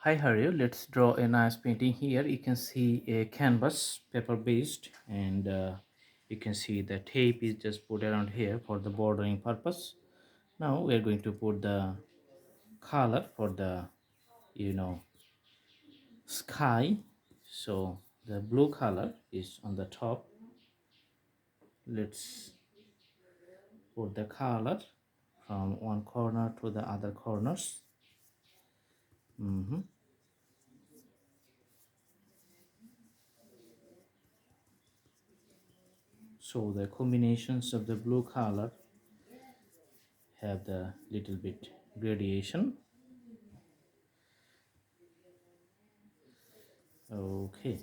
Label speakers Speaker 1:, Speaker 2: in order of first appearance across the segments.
Speaker 1: Hi, how are you? Let's draw a nice painting here. You can see a canvas, paper based, and you can see the tape is just put around here for the bordering purpose. Now we're going to put the color for the sky. So the blue color is on the top. Let's put the color from one corner to the other corners. Mhm. So the combinations of the blue color have the little bit gradation. Okay,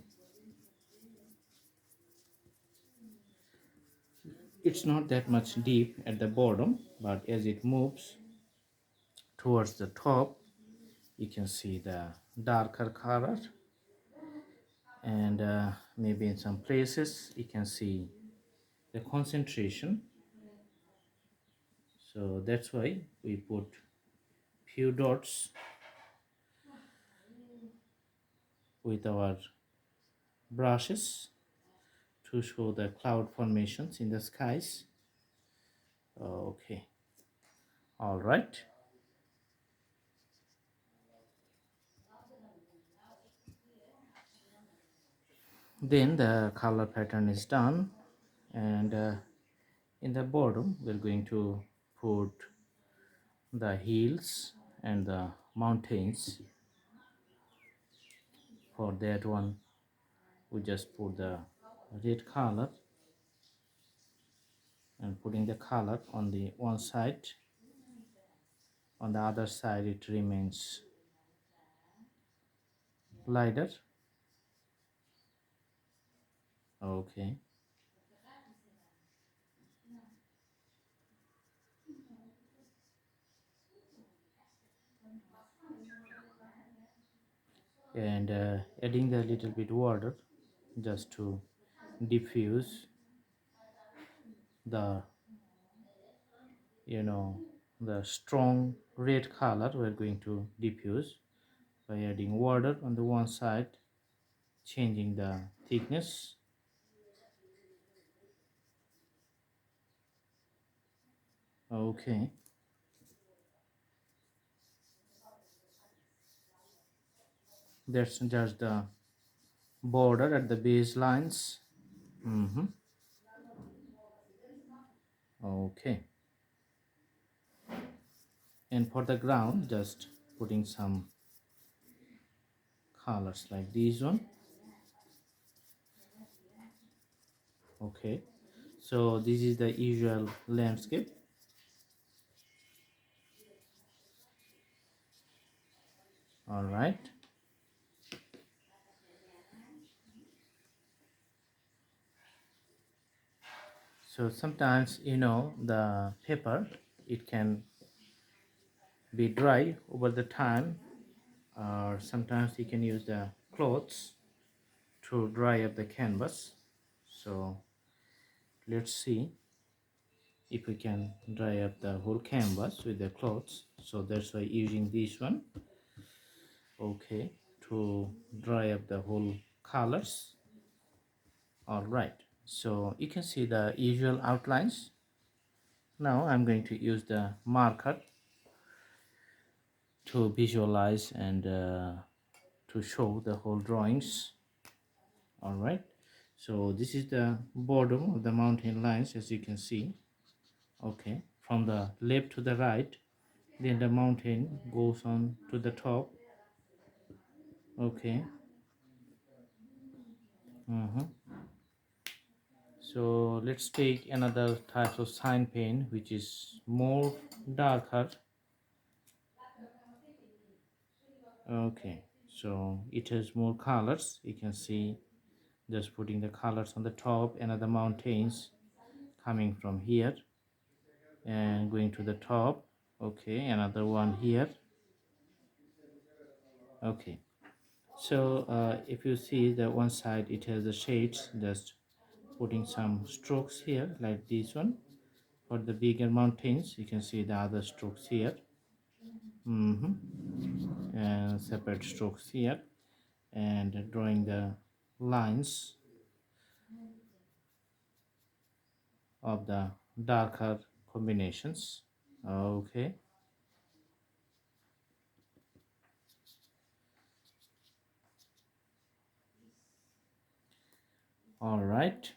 Speaker 1: it's not that much deep at the bottom, but as it moves towards the top you can see the darker color, and maybe in some places you can see the concentration. So that's why we put few dots with our brushes to show the cloud formations in the skies. Okay, all right. Then the color pattern is done, and in the bottom we're going to put the hills and the mountains. For that one we just put the red color and putting the color on the one side, on the other side it remains lighter. Okay, and adding the little bit water just to diffuse the you know the strong red color. We're going to diffuse by adding water on the one side, changing the thickness. Okay, that's just the border at the base lines. Okay, and for the ground just putting some colors like this one. Okay, so this is the usual landscape. All right, so sometimes the paper, it can be dry over the time, or sometimes you can use the clothes to dry up the canvas. So let's see if we can dry up the whole canvas with the clothes. So that's why using this one. Okay, to dry up the whole colors. All right, so you can see the usual outlines. Now I'm going to use the marker to visualize and to show the whole drawings. All right, so this is the bottom of the mountain lines, as you can see. Okay, from the left to the right, then the mountain goes on to the top. Okay. So let's take another type of sign pen which is more darker. Okay, so it has more colors. You can see just putting the colors on the top, another mountains coming from here and going to the top. Okay, another one here. Okay, so if you see the one side it has the shades, just putting some strokes here like this one. For the bigger mountains you can see the other strokes here. And separate strokes here and drawing the lines of the darker combinations. Okay, all right.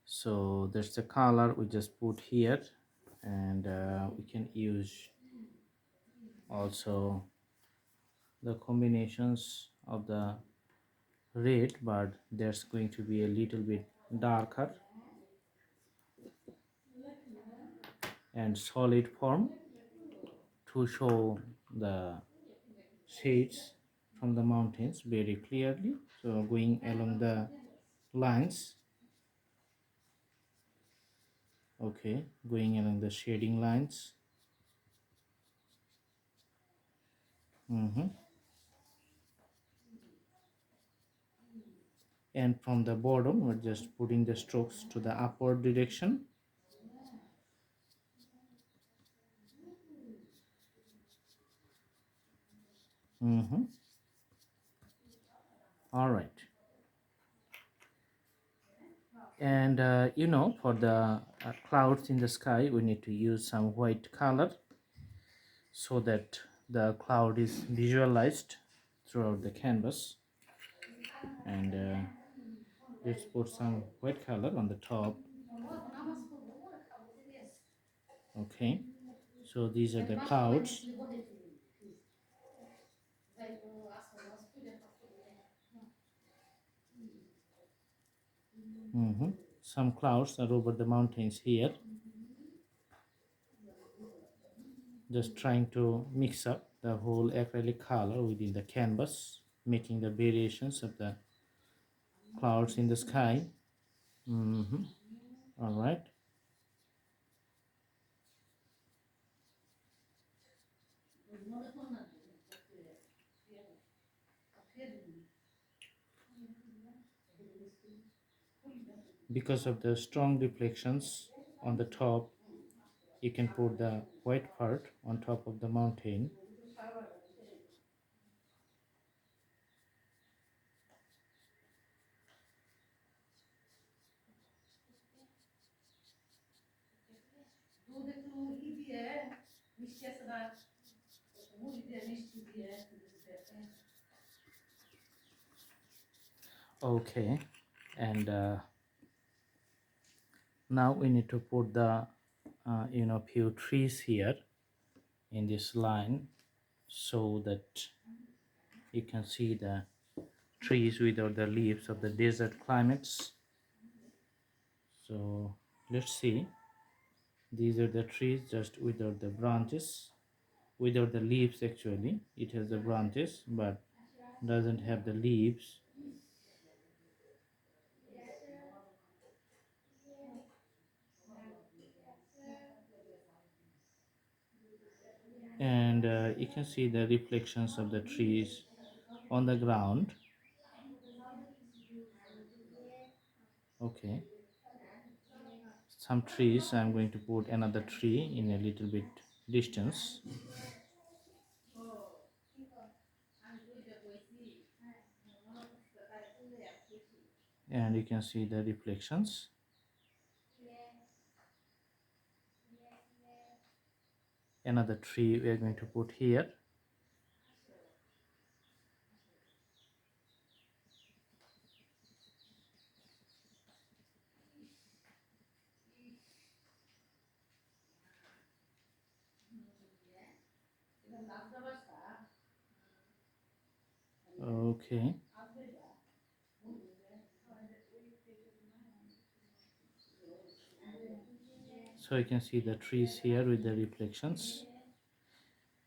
Speaker 1: So that's the color we just put here, and we can use also the combinations of the red, but that's going to be a little bit darker and solid form to show the shades from the mountains very clearly. So going along the lines, okay, going along the shading lines. Mhm. And from the bottom we're just putting the strokes to the upward direction. Mhm. All right. And for the clouds in the sky we need to use some white color so that the cloud is visualized throughout the canvas. And let's put some white color on the top. Okay, so these are the clouds. Some clouds are over the mountains here. Just trying to mix up the whole acrylic color within the canvas, making the variations of the clouds in the sky. All right. Because of the strong reflections on the top, you can put the white part on top of the mountain. Okay, and now we need to put the few trees here in this line so that you can see the trees without the leaves of the desert climates. So let's see, these are the trees just without the branches, without the leaves. Actually it has the branches but doesn't have the leaves. And you can see the reflections of the trees on the ground. Okay, some trees, I'm going to put another tree in a little bit distance, and you can see the reflections. Another tree we are going to put here. Okay, so you can see the trees here with the reflections,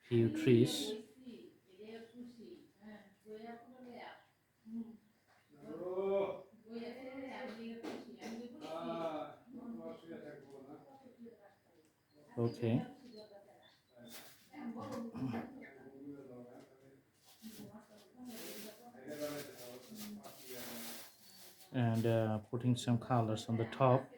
Speaker 1: few trees. Okay, and putting some colors on the top.